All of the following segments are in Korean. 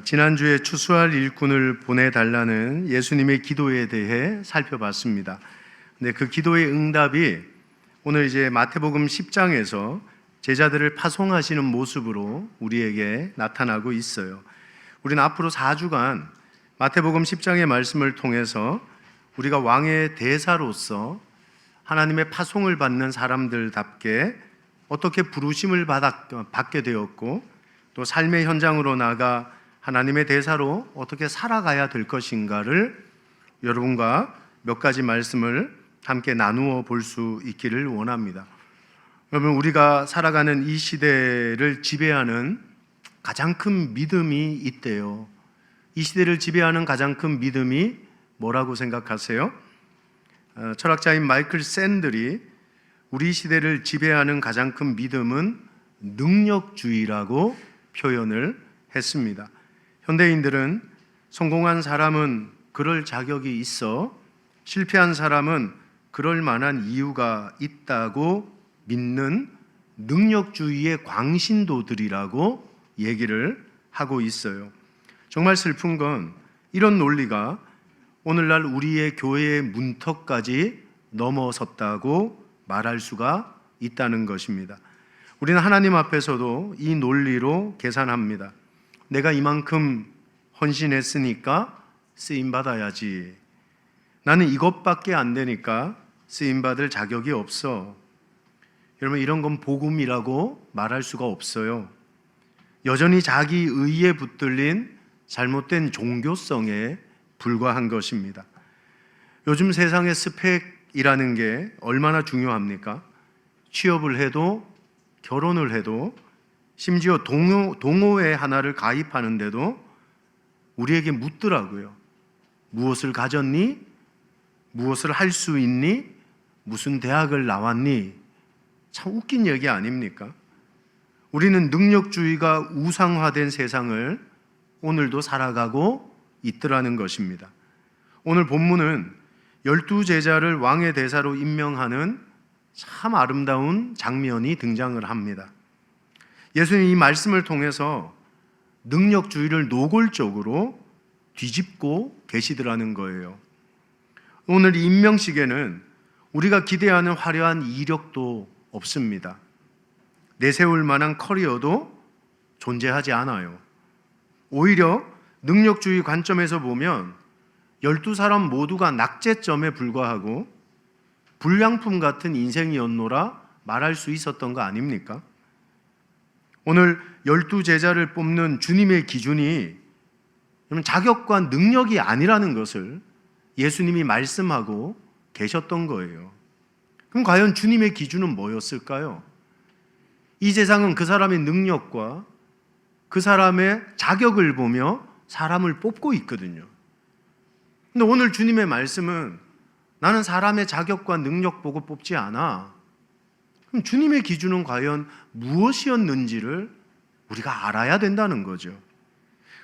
지난주에 추수할 일꾼을 보내달라는 예수님의 기도에 대해 살펴봤습니다. 근데 그 기도의 응답이 오늘 이제 마태복음 10장에서 제자들을 파송하시는 모습으로 우리에게 나타나고 있어요. 우리는 앞으로 4주간 마태복음 10장의 말씀을 통해서 우리가 왕의 대사로서 하나님의 파송을 받는 사람들답게 어떻게 부르심을 받게 되었고 또 삶의 현장으로 나가 하나님의 대사로 어떻게 살아가야 될 것인가를 여러분과 몇 가지 말씀을 함께 나누어 볼 수 있기를 원합니다. 여러분, 우리가 살아가는 이 시대를 지배하는 가장 큰 믿음이 있대요. 이 시대를 지배하는 가장 큰 믿음이 뭐라고 생각하세요? 철학자인 마이클 샌들이 우리 시대를 지배하는 가장 큰 믿음은 능력주의라고 표현을 했습니다. 현대인들은 성공한 사람은 그럴 자격이 있어, 실패한 사람은 그럴 만한 이유가 있다고 믿는 능력주의의 광신도들이라고 얘기를 하고 있어요. 정말 슬픈 건 이런 논리가 오늘날 우리의 교회의 문턱까지 넘어섰다고 말할 수가 있다는 것입니다. 우리는 하나님 앞에서도 이 논리로 계산합니다. 내가 이만큼 헌신했으니까 쓰임받아야지. 나는 이것밖에 안 되니까 쓰임받을 자격이 없어. 여러분, 이런 건 복음이라고 말할 수가 없어요. 여전히 자기 의에 붙들린 잘못된 종교성에 불과한 것입니다. 요즘 세상의 스펙이라는 게 얼마나 중요합니까? 취업을 해도 결혼을 해도 심지어 동호회 하나를 가입하는데도 우리에게 묻더라고요. 무엇을 가졌니? 무엇을 할 수 있니? 무슨 대학을 나왔니? 참 웃긴 얘기 아닙니까? 우리는 능력주의가 우상화된 세상을 오늘도 살아가고 있더라는 것입니다. 오늘 본문은 12제자를 왕의 대사로 임명하는 참 아름다운 장면이 등장을 합니다. 예수님이 이 말씀을 통해서 능력주의를 노골적으로 뒤집고 계시더라는 거예요. 오늘 이 임명식에는 우리가 기대하는 화려한 이력도 없습니다. 내세울 만한 커리어도 존재하지 않아요. 오히려 능력주의 관점에서 보면 12사람 모두가 낙제점에 불과하고 불량품 같은 인생이었노라 말할 수 있었던 거 아닙니까? 오늘 12제자를 뽑는 주님의 기준이 자격과 능력이 아니라는 것을 예수님이 말씀하고 계셨던 거예요. 그럼 과연 주님의 기준은 뭐였을까요? 이 세상은 그 사람의 능력과 그 사람의 자격을 보며 사람을 뽑고 있거든요. 근데 오늘 주님의 말씀은 나는 사람의 자격과 능력 보고 뽑지 않아. 그럼 주님의 기준은 과연 무엇이었는지를 우리가 알아야 된다는 거죠.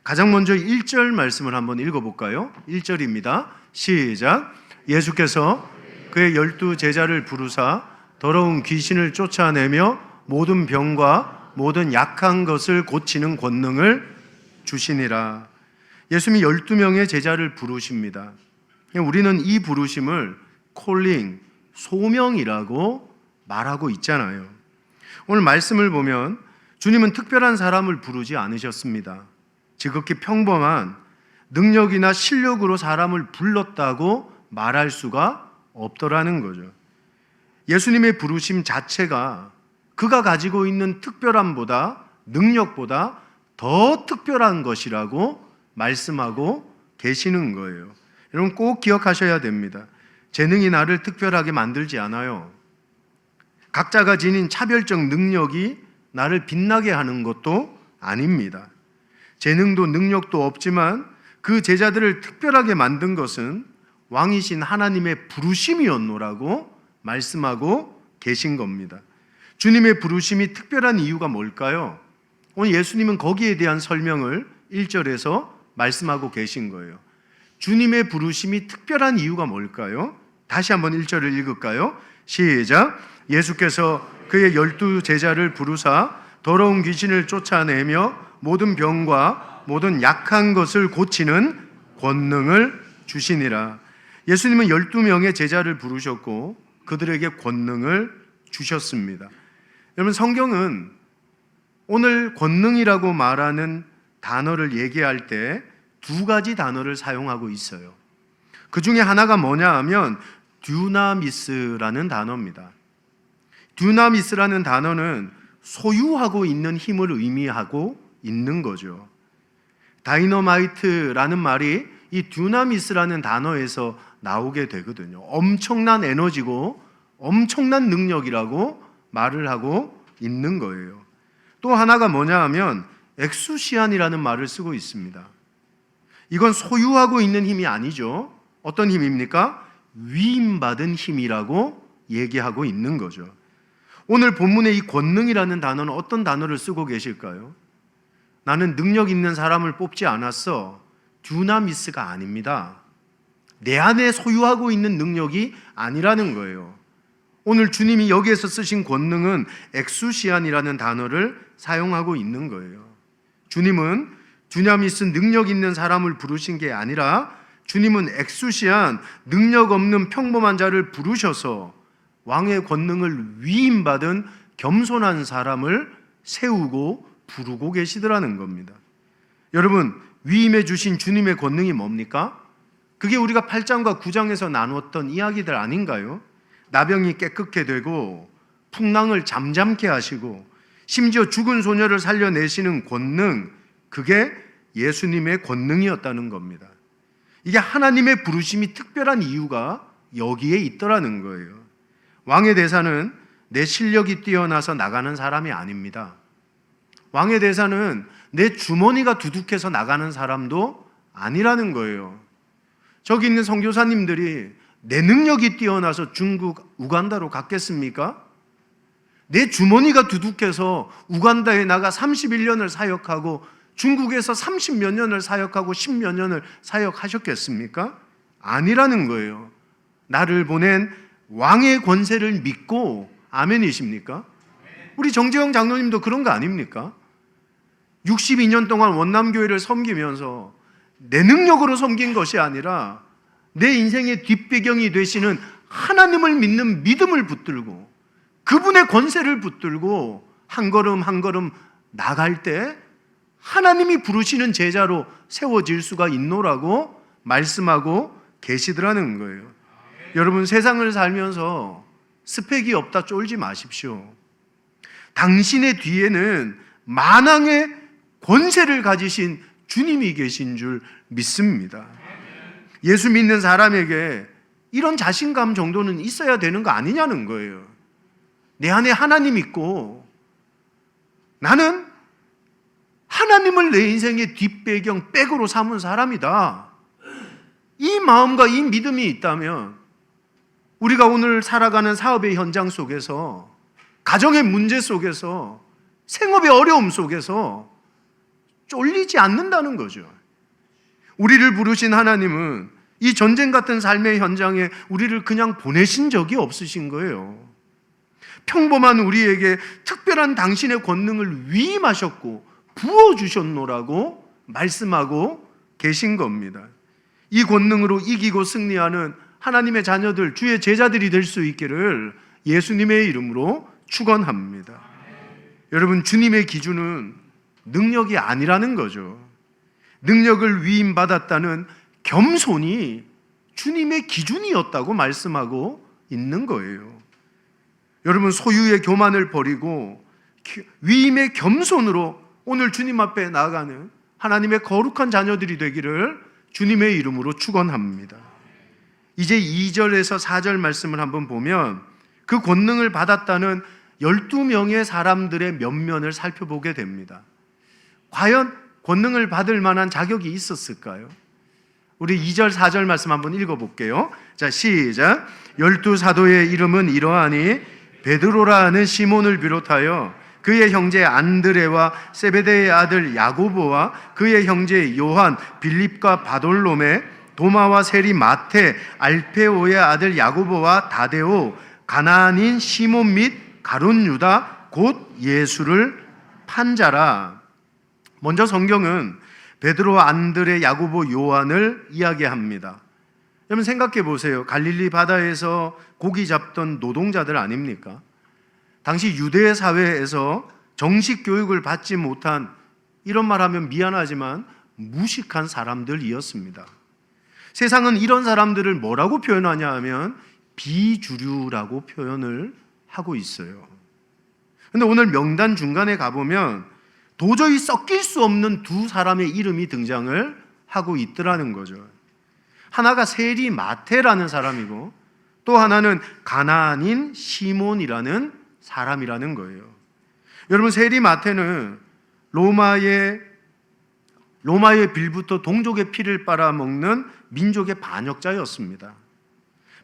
가장 먼저 1절 말씀을 한번 읽어볼까요? 1절입니다. 시작. 예수께서 그의 12제자를 부르사 더러운 귀신을 쫓아내며 모든 병과 모든 약한 것을 고치는 권능을 주시니라. 예수님이 12명의 제자를 부르십니다. 우리는 이 부르심을 콜링, 소명이라고 말하고 있잖아요. 오늘 말씀을 보면 주님은 특별한 사람을 부르지 않으셨습니다. 지극히 평범한 능력이나 실력으로 사람을 불렀다고 말할 수가 없더라는 거죠. 예수님의 부르심 자체가 그가 가지고 있는 특별함보다, 능력보다 더 특별한 것이라고 말씀하고 계시는 거예요. 여러분, 꼭 기억하셔야 됩니다. 재능이 나를 특별하게 만들지 않아요. 각자가 지닌 차별적 능력이 나를 빛나게 하는 것도 아닙니다. 재능도 능력도 없지만 그 제자들을 특별하게 만든 것은 왕이신 하나님의 부르심이었노라고 말씀하고 계신 겁니다. 주님의 부르심이 특별한 이유가 뭘까요? 오늘 예수님은 거기에 대한 설명을 1절에서 말씀하고 계신 거예요. 주님의 부르심이 특별한 이유가 뭘까요? 다시 한번 1절을 읽을까요? 시작. 예수께서 그의 12제자를 부르사 더러운 귀신을 쫓아내며 모든 병과 모든 약한 것을 고치는 권능을 주시니라. 예수님은 12명의 제자를 부르셨고 그들에게 권능을 주셨습니다. 여러분, 성경은 오늘 권능이라고 말하는 단어를 얘기할 때 두 가지 단어를 사용하고 있어요. 그 중에 하나가 뭐냐 하면 듀나미스라는 단어입니다. 듀나미스라는 단어는 소유하고 있는 힘을 의미하고 있는 거죠. 다이너마이트라는 말이 이 듀나미스라는 단어에서 나오게 되거든요. 엄청난 에너지고 엄청난 능력이라고 말을 하고 있는 거예요. 또 하나가 뭐냐 하면 엑수시안이라는 말을 쓰고 있습니다. 이건 소유하고 있는 힘이 아니죠. 어떤 힘입니까? 위임받은 힘이라고 얘기하고 있는 거죠. 오늘 본문의 이 권능이라는 단어는 어떤 단어를 쓰고 계실까요? 나는 능력 있는 사람을 뽑지 않았어. 듀나미스가 아닙니다. 내 안에 소유하고 있는 능력이 아니라는 거예요. 오늘 주님이 여기에서 쓰신 권능은 엑수시안이라는 단어를 사용하고 있는 거예요. 주님은 듀나미스 능력 있는 사람을 부르신 게 아니라 주님은 엑수시안 능력 없는 평범한 자를 부르셔서 왕의 권능을 위임받은 겸손한 사람을 세우고 부르고 계시더라는 겁니다. 여러분, 위임해 주신 주님의 권능이 뭡니까? 그게 우리가 8장과 9장에서 나누었던 이야기들 아닌가요? 나병이 깨끗게 되고 풍랑을 잠잠케 하시고 심지어 죽은 소녀를 살려내시는 권능, 그게 예수님의 권능이었다는 겁니다. 이게 하나님의 부르심이 특별한 이유가 여기에 있더라는 거예요. 왕의 대사는 내 실력이 뛰어나서 나가는 사람이 아닙니다. 왕의 대사는 내 주머니가 두둑해서 나가는 사람도 아니라는 거예요. 저기 있는 선교사님들이 내 능력이 뛰어나서 중국, 우간다로 갔겠습니까? 내 주머니가 두둑해서 우간다에 나가 31년을 사역하고 중국에서 30몇 년을 사역하고 10몇 년을 사역하셨겠습니까? 아니라는 거예요. 나를 보낸 왕의 권세를 믿고, 아멘이십니까? 우리 정재영 장로님도 그런 거 아닙니까? 62년 동안 원남교회를 섬기면서 내 능력으로 섬긴 것이 아니라 내 인생의 뒷배경이 되시는 하나님을 믿는 믿음을 붙들고 그분의 권세를 붙들고 한 걸음 한 걸음 나갈 때 하나님이 부르시는 제자로 세워질 수가 있노라고 말씀하고 계시더라는 거예요. 여러분, 세상을 살면서 스펙이 없다 쫄지 마십시오. 당신의 뒤에는 만왕의 권세를 가지신 주님이 계신 줄 믿습니다. 예수 믿는 사람에게 이런 자신감 정도는 있어야 되는 거 아니냐는 거예요. 내 안에 하나님 있고 나는 하나님을 내 인생의 뒷배경, 백으로 삼은 사람이다. 이 마음과 이 믿음이 있다면 우리가 오늘 살아가는 사업의 현장 속에서, 가정의 문제 속에서, 생업의 어려움 속에서 쫄리지 않는다는 거죠. 우리를 부르신 하나님은 이 전쟁 같은 삶의 현장에 우리를 그냥 보내신 적이 없으신 거예요. 평범한 우리에게 특별한 당신의 권능을 위임하셨고 부어주셨노라고 말씀하고 계신 겁니다. 이 권능으로 이기고 승리하는 하나님의 자녀들, 주의 제자들이 될 수 있기를 예수님의 이름으로 축원합니다. 여러분, 주님의 기준은 능력이 아니라는 거죠. 능력을 위임받았다는 겸손이 주님의 기준이었다고 말씀하고 있는 거예요. 여러분, 소유의 교만을 버리고 위임의 겸손으로 오늘 주님 앞에 나아가는 하나님의 거룩한 자녀들이 되기를 주님의 이름으로 축원합니다. 이제 2절에서 4절 말씀을 한번 보면 그 권능을 받았다는 12명의 사람들의 면면을 살펴보게 됩니다. 과연 권능을 받을 만한 자격이 있었을까요? 우리 2절, 4절 말씀 한번 읽어볼게요. 자, 시작. 12사도의 이름은 이러하니 베드로라 하는 시몬을 비롯하여 그의 형제 안드레와 세베대의 아들 야고보와 그의 형제 요한, 빌립과 바돌로메, 도마와 세리 마테, 알페오의 아들 야고보와 다데오, 가나안인 시몬 및 가룟 유다, 곧 예수를 판 자라. 먼저 성경은 베드로, 안드레, 야고보, 요한을 이야기합니다. 여러분 생각해 보세요. 갈릴리 바다에서 고기 잡던 노동자들 아닙니까? 당시 유대 사회에서 정식 교육을 받지 못한, 이런 말 하면 미안하지만 무식한 사람들이었습니다. 세상은 이런 사람들을 뭐라고 표현하냐 하면 비주류라고 표현을 하고 있어요. 근데 오늘 명단 중간에 가보면 도저히 섞일 수 없는 두 사람의 이름이 등장을 하고 있더라는 거죠. 하나가 세리 마테라는 사람이고 또 하나는 가나안인 시몬이라는 사람이라는 거예요. 여러분, 세리 마테는 로마의 빌부터 동족의 피를 빨아먹는 민족의 반역자였습니다.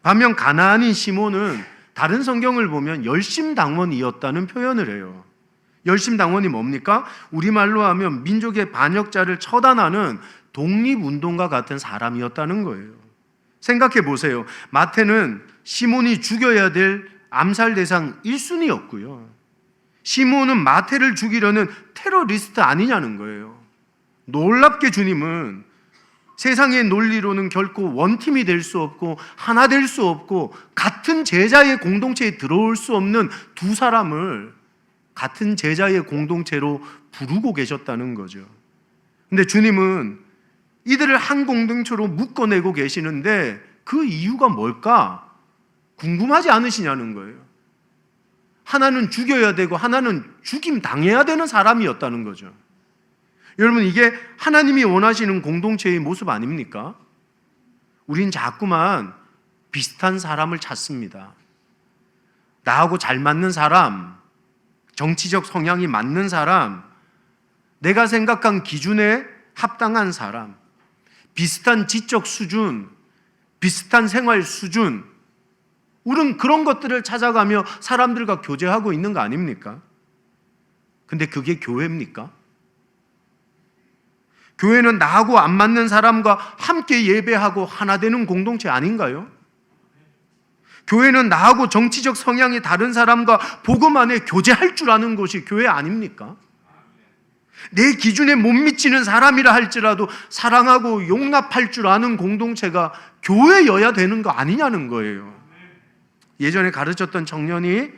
반면 가나안인 시몬은 다른 성경을 보면 열심당원이었다는 표현을 해요. 열심당원이 뭡니까? 우리말로 하면 민족의 반역자를 처단하는 독립운동가 같은 사람이었다는 거예요. 생각해 보세요. 마태는 시몬이 죽여야 될 암살 대상 1순위였고요. 시몬은 마태를 죽이려는 테러리스트 아니냐는 거예요. 놀랍게 주님은 세상의 논리로는 결코 원팀이 될 수 없고 하나 될 수 없고 같은 제자의 공동체에 들어올 수 없는 두 사람을 같은 제자의 공동체로 부르고 계셨다는 거죠. 근데 주님은 이들을 한 공동체로 묶어내고 계시는데 그 이유가 뭘까? 궁금하지 않으시냐는 거예요. 하나는 죽여야 되고 하나는 죽임 당해야 되는 사람이었다는 거죠. 여러분, 이게 하나님이 원하시는 공동체의 모습 아닙니까? 우린 자꾸만 비슷한 사람을 찾습니다. 나하고 잘 맞는 사람, 정치적 성향이 맞는 사람, 내가 생각한 기준에 합당한 사람, 비슷한 지적 수준, 비슷한 생활 수준, 우리는 그런 것들을 찾아가며 사람들과 교제하고 있는 거 아닙니까? 근데 그게 교회입니까? 교회는 나하고 안 맞는 사람과 함께 예배하고 하나 되는 공동체 아닌가요? 교회는 나하고 정치적 성향이 다른 사람과 복음 안에 교제할 줄 아는 것이 교회 아닙니까? 내 기준에 못 미치는 사람이라 할지라도 사랑하고 용납할 줄 아는 공동체가 교회여야 되는 거 아니냐는 거예요. 예전에 가르쳤던 청년이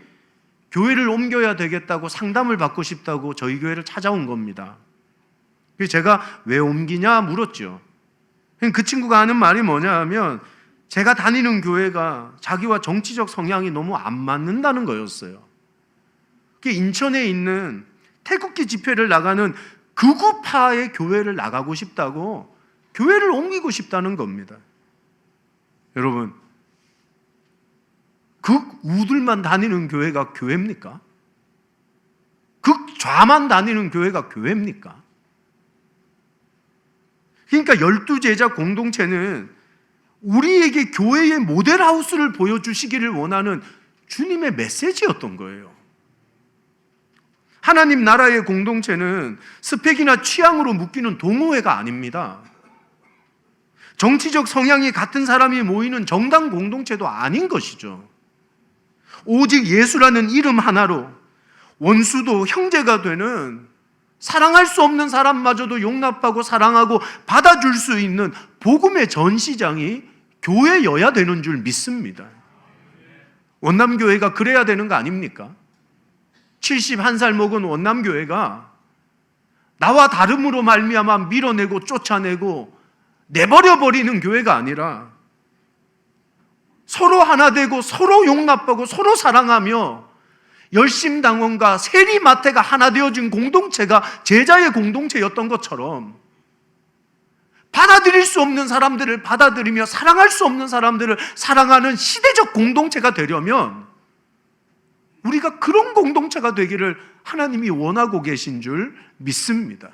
교회를 옮겨야 되겠다고 상담을 받고 싶다고 저희 교회를 찾아온 겁니다. 그래서 제가 왜 옮기냐 물었죠. 그 친구가 하는 말이 뭐냐 하면 제가 다니는 교회가 자기와 정치적 성향이 너무 안 맞는다는 거였어요. 인천에 있는 태극기 집회를 나가는 극우파의 교회를 나가고 싶다고, 교회를 옮기고 싶다는 겁니다. 여러분, 극우들만 다니는 교회가 교회입니까? 극좌만 다니는 교회가 교회입니까? 그러니까 12제자 공동체는 우리에게 교회의 모델하우스를 보여주시기를 원하는 주님의 메시지였던 거예요. 하나님 나라의 공동체는 스펙이나 취향으로 묶이는 동호회가 아닙니다. 정치적 성향이 같은 사람이 모이는 정당 공동체도 아닌 것이죠. 오직 예수라는 이름 하나로 원수도 형제가 되는, 사랑할 수 없는 사람마저도 용납하고 사랑하고 받아줄 수 있는 복음의 전시장이 교회여야 되는 줄 믿습니다. 원남교회가 그래야 되는 거 아닙니까? 71살 먹은 원남교회가 나와 다름으로 말미암아 밀어내고 쫓아내고 내버려버리는 교회가 아니라 서로 하나 되고 서로 용납하고 서로 사랑하며 열심당원과 세리마태가 하나 되어진 공동체가 제자의 공동체였던 것처럼 받아들일 수 없는 사람들을 받아들이며 사랑할 수 없는 사람들을 사랑하는 시대적 공동체가 되려면 우리가 그런 공동체가 되기를 하나님이 원하고 계신 줄 믿습니다.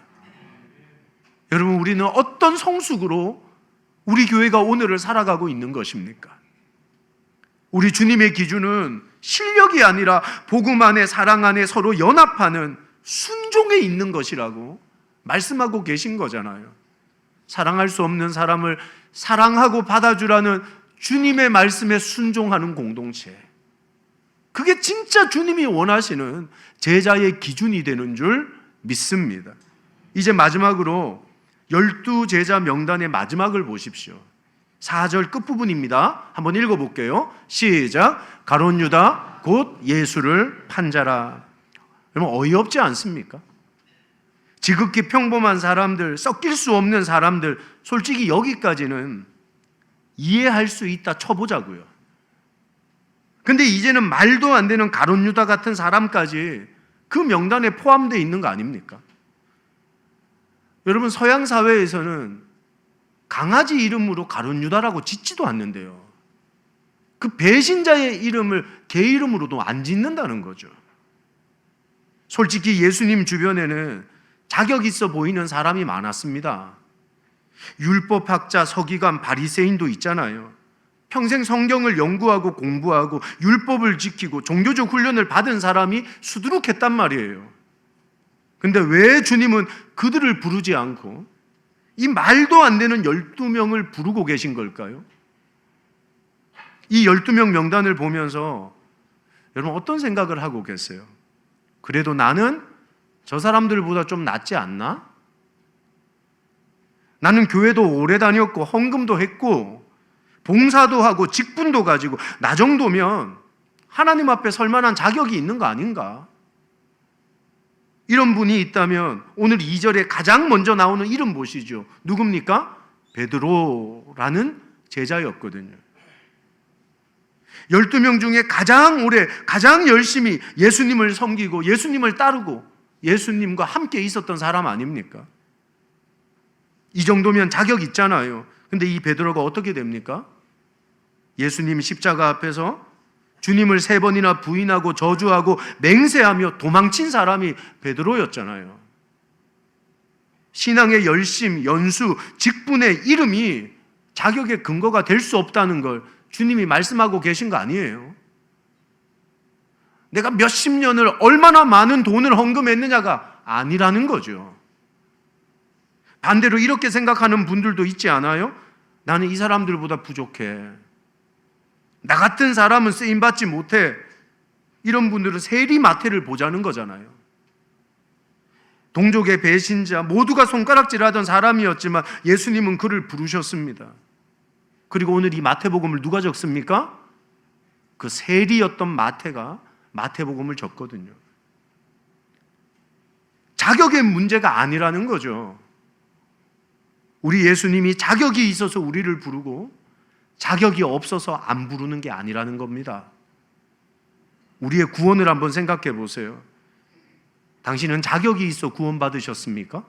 여러분, 우리는 어떤 성숙으로 우리 교회가 오늘을 살아가고 있는 것입니까? 우리 주님의 기준은 실력이 아니라 복음 안에 사랑 안에 서로 연합하는 순종에 있는 것이라고 말씀하고 계신 거잖아요. 사랑할 수 없는 사람을 사랑하고 받아주라는 주님의 말씀에 순종하는 공동체, 그게 진짜 주님이 원하시는 제자의 기준이 되는 줄 믿습니다. 이제 마지막으로 12제자 명단의 마지막을 보십시오. 4절 끝부분입니다. 한번 읽어볼게요. 시작. 가룟 유다 곧 예수를 판 자라. 여러분 어이없지 않습니까? 지극히 평범한 사람들, 섞일 수 없는 사람들, 솔직히 여기까지는 이해할 수 있다 쳐보자고요. 근데 이제는 말도 안 되는 가룟 유다 같은 사람까지 그 명단에 포함되어 있는 거 아닙니까? 여러분 서양 사회에서는 강아지 이름으로 가룟 유다라고 짓지도 않는데요. 그 배신자의 이름을 개 이름으로도 안 짓는다는 거죠. 솔직히 예수님 주변에는 자격 있어 보이는 사람이 많았습니다. 율법학자, 서기관, 바리새인도 있잖아요. 평생 성경을 연구하고 공부하고 율법을 지키고 종교적 훈련을 받은 사람이 수두룩했단 말이에요. 근데 왜 주님은 그들을 부르지 않고 이 말도 안 되는 12명을 부르고 계신 걸까요? 이 12명 명단을 보면서 여러분 어떤 생각을 하고 계세요? 그래도 나는 저 사람들보다 좀 낫지 않나? 나는 교회도 오래 다녔고 헌금도 했고 봉사도 하고 직분도 가지고 나 정도면 하나님 앞에 설 만한 자격이 있는 거 아닌가? 이런 분이 있다면 오늘 2절에 가장 먼저 나오는 이름 보시죠. 누굽니까? 베드로라는 제자였거든요. 12명 중에 가장 오래, 가장 열심히 예수님을 섬기고 예수님을 따르고 예수님과 함께 있었던 사람 아닙니까? 이 정도면 자격 있잖아요. 근데 이 베드로가 어떻게 됩니까? 예수님 십자가 앞에서 주님을 3번이나 부인하고 저주하고 맹세하며 도망친 사람이 베드로였잖아요. 신앙의 열심, 연수, 직분의 이름이 자격의 근거가 될 수 없다는 걸 주님이 말씀하고 계신 거 아니에요? 내가 몇십 년을 얼마나 많은 돈을 헌금했느냐가 아니라는 거죠. 반대로 이렇게 생각하는 분들도 있지 않아요? 나는 이 사람들보다 부족해. 나 같은 사람은 쓰임받지 못해. 이런 분들은 세리마태를 보자는 거잖아요. 동족의 배신자, 모두가 손가락질하던 사람이었지만 예수님은 그를 부르셨습니다. 그리고 오늘 이 마태복음을 누가 적습니까? 그 세리였던 마태가 마태복음을 적거든요. 자격의 문제가 아니라는 거죠. 우리 예수님이 자격이 있어서 우리를 부르고 자격이 없어서 안 부르는 게 아니라는 겁니다. 우리의 구원을 한번 생각해 보세요. 당신은 자격이 있어 구원받으셨습니까?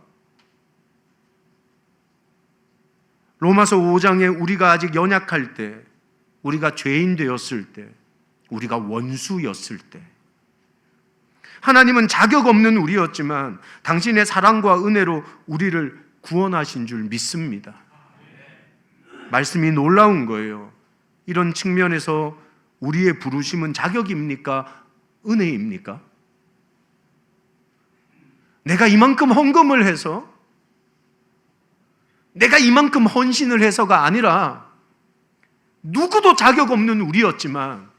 로마서 5장에 우리가 아직 연약할 때, 우리가 죄인 되었을 때, 우리가 원수였을 때 하나님은 자격 없는 우리였지만 당신의 사랑과 은혜로 우리를 구원하신 줄 믿습니다. 말씀이 놀라운 거예요. 이런 측면에서 우리의 부르심은 자격입니까? 은혜입니까? 내가 이만큼 헌금을 해서, 내가 이만큼 헌신을 해서가 아니라 누구도 자격 없는 우리였지만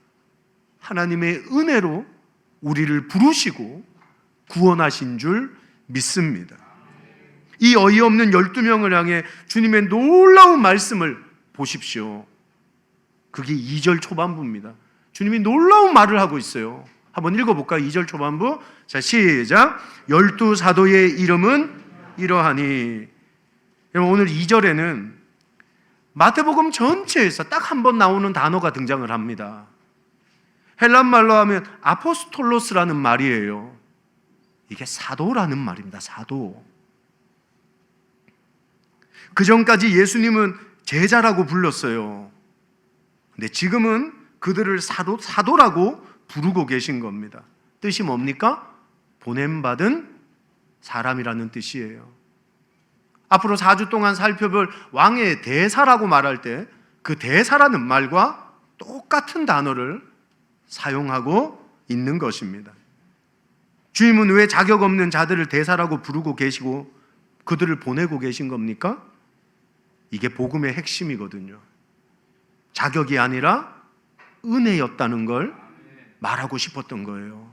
하나님의 은혜로 우리를 부르시고 구원하신 줄 믿습니다. 이 어이없는 12명을 향해 주님의 놀라운 말씀을 보십시오. 그게 2절 초반부입니다. 주님이 놀라운 말을 하고 있어요. 한번 읽어볼까요? 2절 초반부. 자, 시작. 12 사도의 이름은 이러하니. 여러분, 오늘 2절에는 마태복음 전체에서 딱 한 번 나오는 단어가 등장을 합니다. 헬란 말로 하면 아포스톨로스라는 말이에요. 이게 사도라는 말입니다. 사도. 그 전까지 예수님은 제자라고 불렀어요. 근데 지금은 그들을 사도라고 부르고 계신 겁니다. 뜻이 뭡니까? 보냄받은 사람이라는 뜻이에요. 앞으로 4주 동안 살펴볼 왕의 대사라고 말할 때 그 대사라는 말과 똑같은 단어를 사용하고 있는 것입니다. 주님은 왜 자격 없는 자들을 대사라고 부르고 계시고 그들을 보내고 계신 겁니까? 이게 복음의 핵심이거든요. 자격이 아니라 은혜였다는 걸 말하고 싶었던 거예요.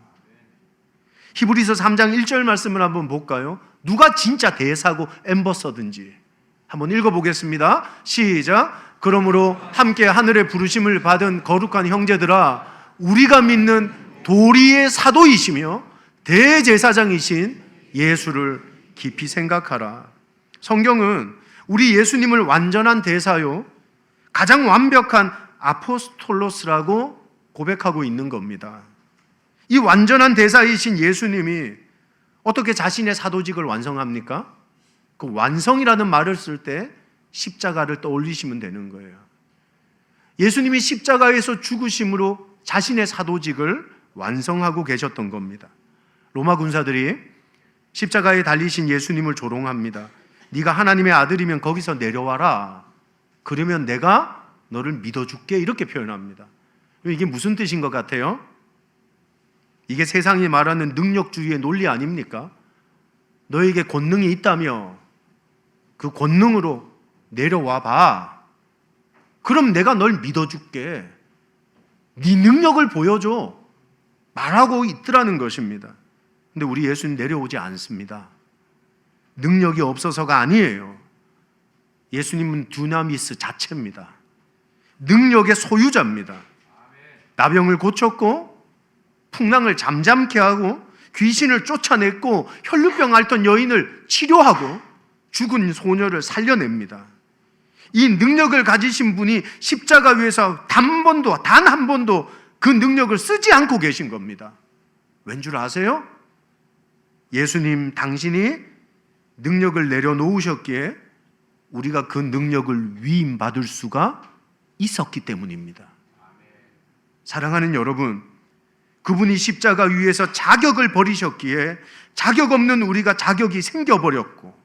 히브리서 3장 1절 말씀을 한번 볼까요? 누가 진짜 대사고 앰버서든지 한번 읽어보겠습니다. 시작. 그러므로 함께 하늘의 부르심을 받은 거룩한 형제들아, 우리가 믿는 도리의 사도이시며 대제사장이신 예수를 깊이 생각하라. 성경은 우리 예수님을 완전한 대사요, 가장 완벽한 아포스톨로스라고 고백하고 있는 겁니다. 이 완전한 대사이신 예수님이 어떻게 자신의 사도직을 완성합니까? 그 완성이라는 말을 쓸 때 십자가를 떠올리시면 되는 거예요. 예수님이 십자가에서 죽으심으로 자신의 사도직을 완성하고 계셨던 겁니다. 로마 군사들이 십자가에 달리신 예수님을 조롱합니다. 네가 하나님의 아들이면 거기서 내려와라. 그러면 내가 너를 믿어줄게. 이렇게 표현합니다. 이게 무슨 뜻인 것 같아요? 이게 세상이 말하는 능력주의의 논리 아닙니까? 너에게 권능이 있다며 그 권능으로 내려와 봐. 그럼 내가 널 믿어줄게. 네 능력을 보여줘. 말하고 있더라는 것입니다. 근데 우리 예수님 내려오지 않습니다. 능력이 없어서가 아니에요. 예수님은 두나미스 자체입니다. 능력의 소유자입니다. 나병을 고쳤고 풍랑을 잠잠케 하고 귀신을 쫓아냈고 혈루병 앓던 여인을 치료하고 죽은 소녀를 살려냅니다. 이 능력을 가지신 분이 십자가 위에서 단 한 번도 그 능력을 쓰지 않고 계신 겁니다. 왠 줄 아세요? 예수님 당신이 능력을 내려놓으셨기에 우리가 그 능력을 위임받을 수가 있었기 때문입니다. 사랑하는 여러분, 그분이 십자가 위에서 자격을 버리셨기에 자격 없는 우리가 자격이 생겨버렸고,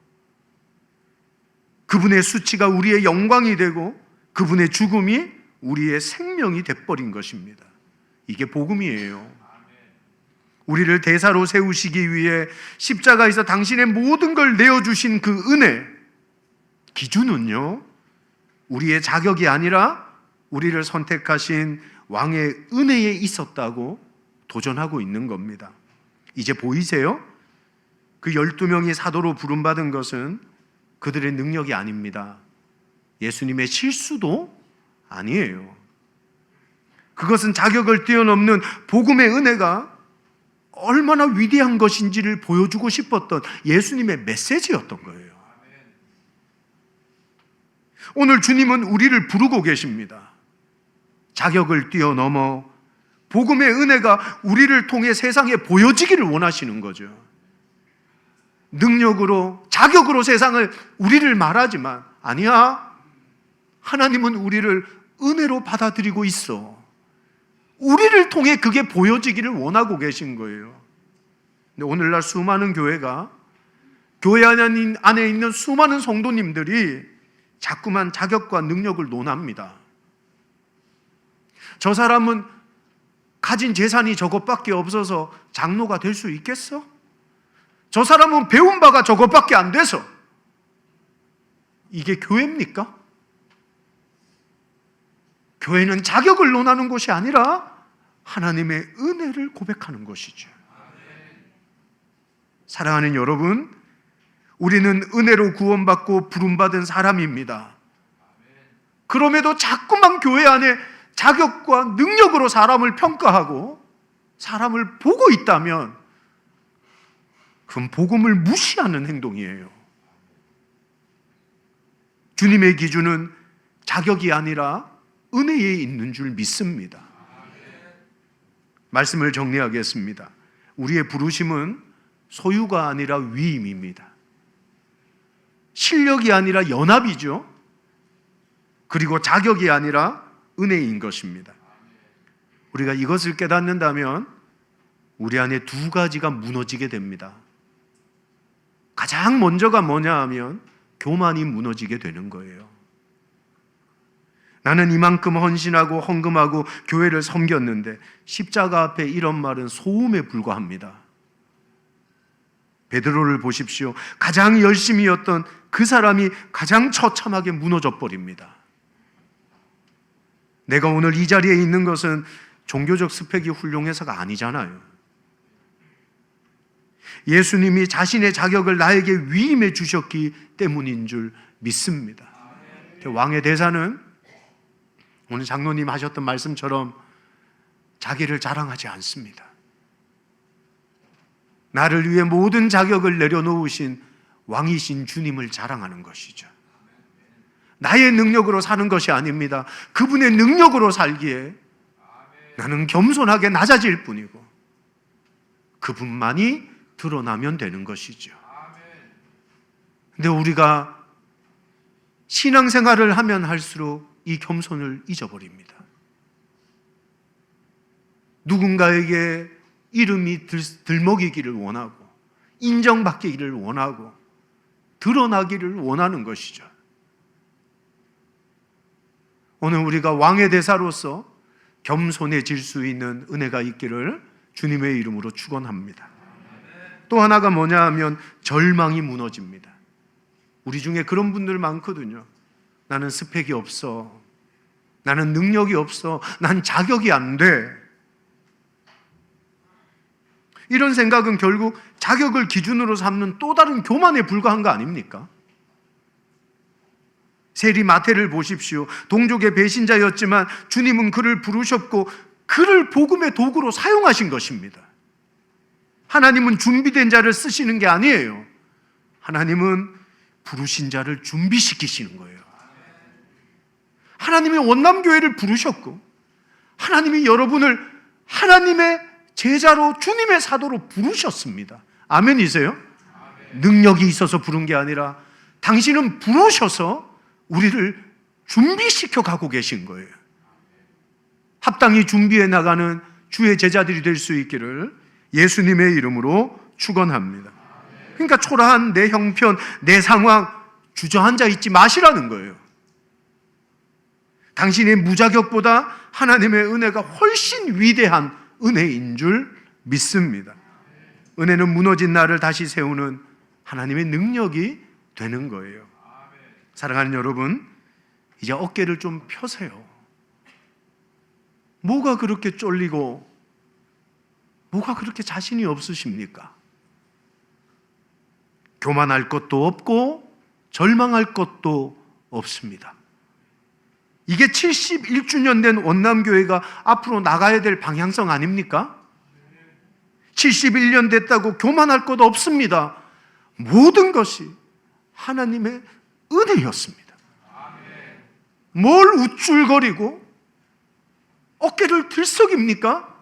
그분의 수치가 우리의 영광이 되고 그분의 죽음이 우리의 생명이 돼버린 것입니다. 이게 복음이에요. 우리를 대사로 세우시기 위해 십자가에서 당신의 모든 걸 내어주신 그 은혜, 기준은요, 우리의 자격이 아니라 우리를 선택하신 왕의 은혜에 있었다고 도전하고 있는 겁니다. 이제 보이세요? 그 12명이 사도로 부름받은 것은 그들의 능력이 아닙니다. 예수님의 실수도 아니에요. 그것은 자격을 뛰어넘는 복음의 은혜가 얼마나 위대한 것인지를 보여주고 싶었던 예수님의 메시지였던 거예요. 오늘 주님은 우리를 부르고 계십니다. 자격을 뛰어넘어 복음의 은혜가 우리를 통해 세상에 보여지기를 원하시는 거죠. 능력으로, 자격으로 세상을 우리를 말하지만 아니야. 하나님은 우리를 은혜로 받아들이고 있어. 우리를 통해 그게 보여지기를 원하고 계신 거예요. 근데 오늘날 수많은 교회가, 교회 안에 있는 수많은 성도님들이 자꾸만 자격과 능력을 논합니다. 저 사람은 가진 재산이 저것밖에 없어서 장로가 될 수 있겠어? 저 사람은 배운 바가 저것밖에 안 돼서. 이게 교회입니까? 교회는 자격을 논하는 곳이 아니라 하나님의 은혜를 고백하는 것이죠. 사랑하는 여러분, 우리는 은혜로 구원받고 부름받은 사람입니다. 그럼에도 자꾸만 교회 안에 자격과 능력으로 사람을 평가하고 사람을 보고 있다면 그건 복음을 무시하는 행동이에요. 주님의 기준은 자격이 아니라 은혜에 있는 줄 믿습니다. 말씀을 정리하겠습니다. 우리의 부르심은 소유가 아니라 위임입니다. 실력이 아니라 연합이죠. 그리고 자격이 아니라 은혜인 것입니다. 우리가 이것을 깨닫는다면 우리 안에 두 가지가 무너지게 됩니다. 가장 먼저가 뭐냐 하면 교만이 무너지게 되는 거예요. 나는 이만큼 헌신하고 헌금하고 교회를 섬겼는데 십자가 앞에 이런 말은 소음에 불과합니다. 베드로를 보십시오. 가장 열심히였던 그 사람이 가장 처참하게 무너져 버립니다. 내가 오늘 이 자리에 있는 것은 종교적 스펙이 훌륭해서가 아니잖아요. 예수님이 자신의 자격을 나에게 위임해 주셨기 때문인 줄 믿습니다. 왕의 대사는 오늘 장로님 하셨던 말씀처럼 자기를 자랑하지 않습니다. 나를 위해 모든 자격을 내려놓으신 왕이신 주님을 자랑하는 것이죠. 나의 능력으로 사는 것이 아닙니다. 그분의 능력으로 살기에 나는 겸손하게 낮아질 뿐이고 그분만이 드러나면 되는 것이죠. 근데 우리가 신앙생활을 하면 할수록 이 겸손을 잊어버립니다. 누군가에게 이름이 들먹이기를 원하고 인정받기를 원하고 드러나기를 원하는 것이죠. 오늘 우리가 왕의 대사로서 겸손해질 수 있는 은혜가 있기를 주님의 이름으로 축원합니다. 또 하나가 뭐냐 하면 절망이 무너집니다. 우리 중에 그런 분들 많거든요. 나는 스펙이 없어. 나는 능력이 없어. 난 자격이 안 돼. 이런 생각은 결국 자격을 기준으로 삼는 또 다른 교만에 불과한 거 아닙니까? 세리 마태를 보십시오. 동족의 배신자였지만 주님은 그를 부르셨고 그를 복음의 도구로 사용하신 것입니다. 하나님은 준비된 자를 쓰시는 게 아니에요. 하나님은 부르신 자를 준비시키시는 거예요. 하나님이 원남교회를 부르셨고 하나님이 여러분을 하나님의 제자로 주님의 사도로 부르셨습니다. 아멘이세요? 능력이 있어서 부른 게 아니라 당신은 부르셔서 우리를 준비시켜 가고 계신 거예요. 합당히 준비해 나가는 주의 제자들이 될 수 있기를 예수님의 이름으로 축원합니다. 그러니까 초라한 내 형편, 내 상황 주저앉아 있지 마시라는 거예요. 당신의 무자격보다 하나님의 은혜가 훨씬 위대한 은혜인 줄 믿습니다. 은혜는 무너진 나를 다시 세우는 하나님의 능력이 되는 거예요. 사랑하는 여러분, 이제 어깨를 좀 펴세요. 뭐가 그렇게 쫄리고 뭐가 그렇게 자신이 없으십니까? 교만할 것도 없고 절망할 것도 없습니다. 이게 71주년 된 원남교회가 앞으로 나가야 될 방향성 아닙니까? 71년 됐다고 교만할 것 없습니다. 모든 것이 하나님의 은혜였습니다. 뭘 우쭐거리고 어깨를 들썩입니까?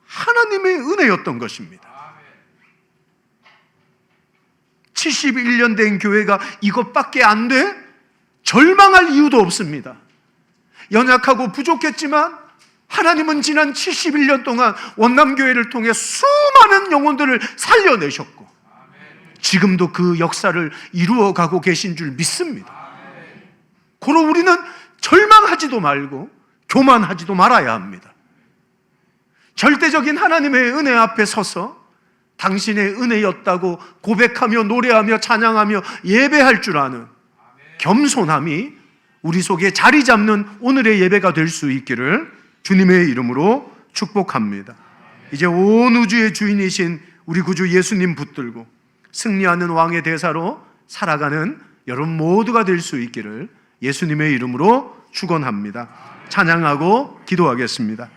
하나님의 은혜였던 것입니다. 71년 된 교회가 이것밖에 안 돼? 절망할 이유도 없습니다. 연약하고 부족했지만 하나님은 지난 71년 동안 원남교회를 통해 수많은 영혼들을 살려내셨고 지금도 그 역사를 이루어가고 계신 줄 믿습니다. 고로 우리는 절망하지도 말고 교만하지도 말아야 합니다. 절대적인 하나님의 은혜 앞에 서서 당신의 은혜였다고 고백하며 노래하며 찬양하며 예배할 줄 아는 겸손함이 우리 속에 자리 잡는 오늘의 예배가 될 수 있기를 주님의 이름으로 축복합니다. 이제 온 우주의 주인이신 우리 구주 예수님 붙들고 승리하는 왕의 대사로 살아가는 여러분 모두가 될 수 있기를 예수님의 이름으로 축원합니다. 찬양하고 기도하겠습니다.